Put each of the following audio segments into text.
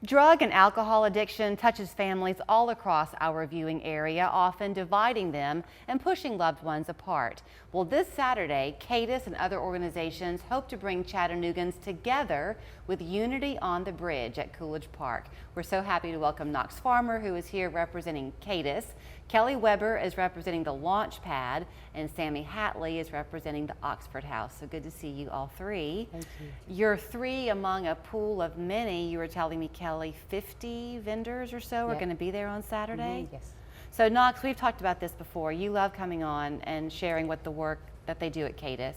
Drug and alcohol addiction touches families all across our viewing area, often dividing them and pushing loved ones apart. Well, this Saturday, CADIS and other organizations hope to bring Chattanoogan's together with Unity on the Bridge at Coolidge Park. We're so happy to welcome Knox Farmer, who is here representing CADIS. Kelly Weber is representing the Launch Pad, and Sammy Hatley is representing the Oxford House. So good to see you all three. Thank you. You're three among a pool of many. You were telling me, Kelly, 50 vendors or so are going to be there on Saturday? Yes. So Knox, we've talked about this before. You love coming on and sharing what the work that they do at CADIS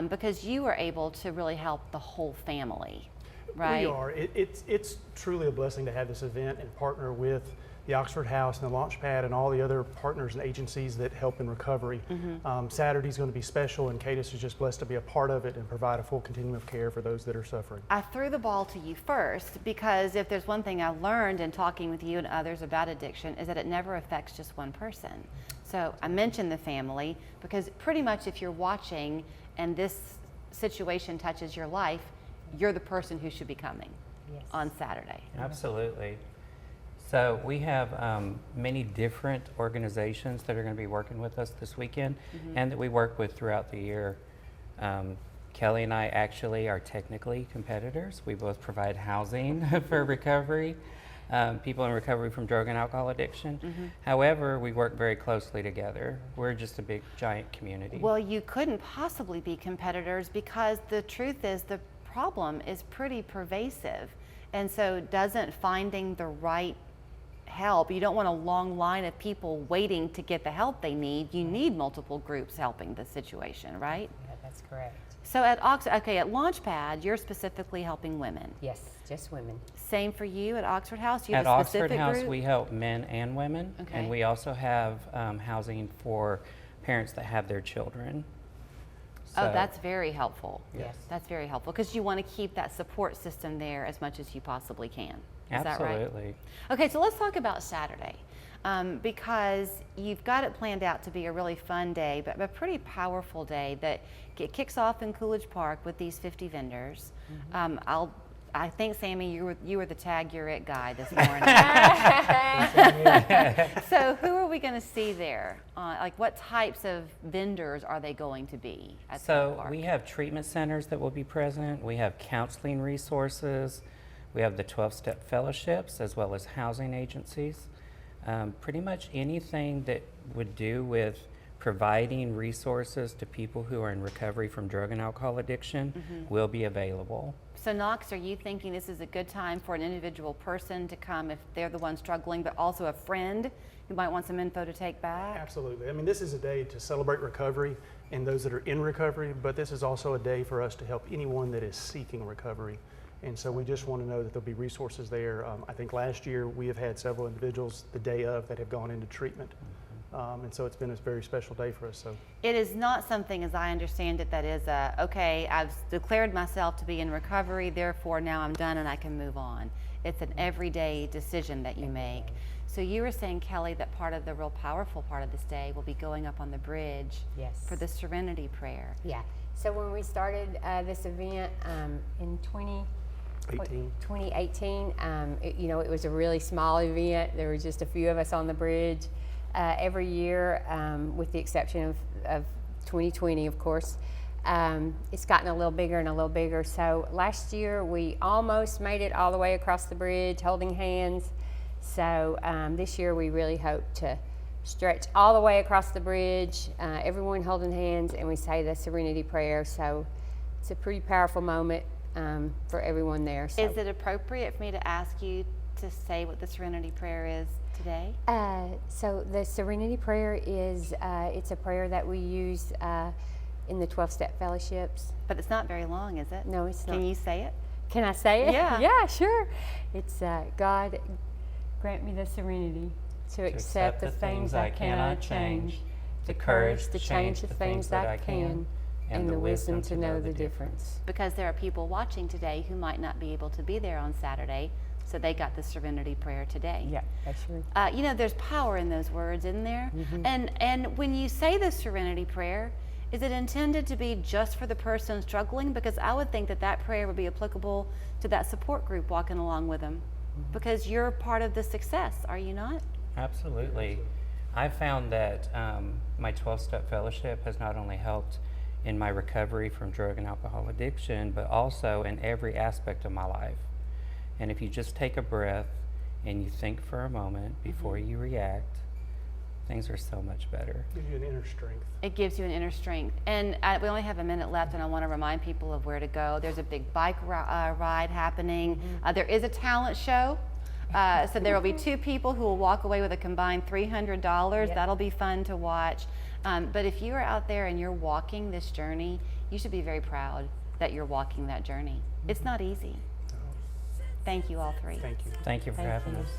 because you are able to really help the whole family, right? We are. It's truly a blessing to have this event and partner with the Oxford House and the Launch Pad and all the other partners and agencies that help in recovery. Saturday's going to be special, and CADIS is just blessed to be a part of it and provide a full continuum of care for those that are suffering. I threw the ball to you first because if there's one thing I learned in talking with you and others about addiction is that it never affects just one person. So I mentioned the family because pretty much if you're watching and this situation touches your life, you're the person who should be coming on Saturday. Absolutely. So we have many different organizations that are going to be working with us this weekend and that we work with throughout the year. Kelly and I actually are technically competitors. We both provide housing for recovery, people in recovery from drug and alcohol addiction. However, we work very closely together. We're just a big, giant community. Well, you couldn't possibly be competitors because the truth is the problem is pretty pervasive. And so doesn't finding the right help, you don't want a long line of people waiting to get the help they need. You need multiple groups helping the situation, right? Yeah, that's correct. So at Launchpad, you're specifically helping women. Yes, just women. Same for you at Oxford House? You have at a Oxford specific House, group? we help men and women, and we also have housing for parents that have their children. Oh, that's very helpful. Yes. That's very helpful because you want to keep that support system there as much as you possibly can. Is that right? Absolutely. Okay, so let's talk about Saturday because you've got it planned out to be a really fun day, but a pretty powerful day that kicks off in Coolidge Park with these 50 vendors. I think, Sammy, you were the tag you're it guy this morning. So who are we going to see there? Like what types of vendors are they going to be at the park? We have treatment centers that will be present. We have counseling resources. We have the 12-step fellowships as well as housing agencies. Pretty much anything that would do with providing resources to people who are in recovery from drug and alcohol addiction will be available. So Knox, are you thinking this is a good time for an individual person to come if they're the one struggling, but also a friend who might want some info to take back? Absolutely. I mean, this is a day to celebrate recovery and those that are in recovery, but this is also a day for us to help anyone that is seeking recovery. And so we just want to know that there'll be resources there. I think last year we have had several individuals the day of that have gone into treatment. And so it's been a very special day for us. So it is not something, as I understand it, that is okay, I've declared myself to be in recovery, therefore now I'm done and I can move on. It's an everyday decision that you make. So you were saying, Kelly, that part of the real powerful part of this day will be going up on the bridge for the Serenity Prayer. Yeah. So when we started this event in 2018, it was a really small event. There were just a few of us on the bridge. Every year, with the exception of 2020, of course, it's gotten a little bigger and a little bigger. So last year, we almost made it all the way across the bridge, holding hands. So this year, we really hope to stretch all the way across the bridge, everyone holding hands, and we say the Serenity Prayer. So it's a pretty powerful moment for everyone there. So. Is it appropriate for me to ask you to say what the Serenity Prayer is today? So the Serenity Prayer is, it's a prayer that we use in the 12-step fellowships. But it's not very long, is it? No, it's not. Can you say it? Can I say it? Yeah. Yeah, sure. It's God, grant me the serenity to accept the things I cannot change, the courage to change the things that I can, and the wisdom to know the difference. Because there are people watching today who might not be able to be there on Saturday, so they got the Serenity Prayer today. Yeah, that's true. There's power in those words, isn't there? And when you say the Serenity Prayer, is it intended to be just for the person struggling? Because I would think that that prayer would be applicable to that support group walking along with them. because you're part of the success, are you not? Absolutely. I found that my 12-step fellowship has not only helped in my recovery from drug and alcohol addiction, but also in every aspect of my life. And if you just take a breath and you think for a moment before you react, things are so much better. Gives you an inner strength. It gives you an inner strength. And we only have a minute left, and I want to remind people of where to go. There's a big bike ride happening. There is a talent show. So there will be 2 people who will walk away with a combined $300. Yep. That'll be fun to watch. But if you are out there and you're walking this journey, you should be very proud that you're walking that journey. It's not easy. Thank you, all 3. Thank you. Thank you for Thank having you. us.